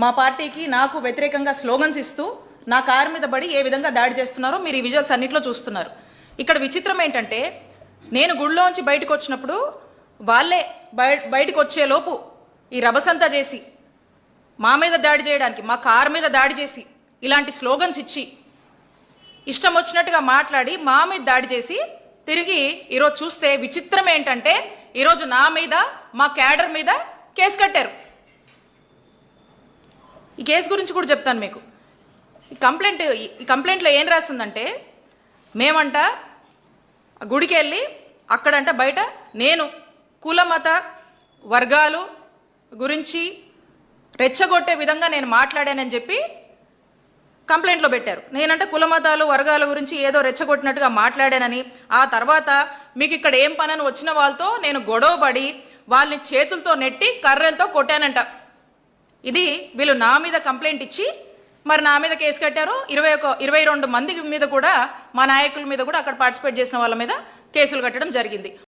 మా పార్టీకి నాకు వ్యతిరేకంగా స్లోగన్స్ ఇస్తూ నా కారు మీద పడి ఏ విధంగా దాడి చేస్తున్నారో మీరు ఈ విజువల్స్ అన్నింటిలో చూస్తున్నారు. ఇక్కడ విచిత్రం ఏంటంటే నేను గుళ్ళోంచి బయటకు వచ్చినప్పుడు వాళ్ళే బయటకు వచ్చేలోపు ఈ రభసంతా చేసి మా మీద దాడి చేయడానికి, మా కారు మీద దాడి చేసి ఇలాంటి స్లోగన్స్ ఇచ్చి ఇష్టం వచ్చినట్టుగా మాట్లాడి మా మీద దాడి చేసి తిరిగి ఈరోజు చూస్తే విచిత్రం ఏంటంటే ఈరోజు నా మీద, మా క్యాడర్ మీద కేసు కట్టారు. ఈ కేసు గురించి కూడా చెప్తాను మీకు. ఈ కంప్లైంట్లో ఏం రాస్తుందంటే మేమంట గుడికి వెళ్ళి అక్కడంట బయట నేను కుల మత వర్గాలు గురించి రెచ్చగొట్టే విధంగా నేను మాట్లాడానని చెప్పి కంప్లైంట్లో పెట్టారు. నేనంటే కుల మతాలు వర్గాల గురించి ఏదో రెచ్చగొట్టినట్టుగా మాట్లాడానని, ఆ తర్వాత మీకు ఇక్కడ ఏం పనని వచ్చిన వాళ్ళతో నేను గొడవపడి వాళ్ళని చేతులతో నెట్టి కర్రలతో కొట్టానంట. ఇది వీళ్ళు నా మీద కంప్లైంట్ ఇచ్చి మరి నా మీద కేసు కట్టారు. 22 మంది మీద కూడా, మా నాయకుల మీద కూడా, అక్కడ పార్టిసిపేట్ చేసిన వాళ్ళ మీద కేసులు కట్టడం జరిగింది.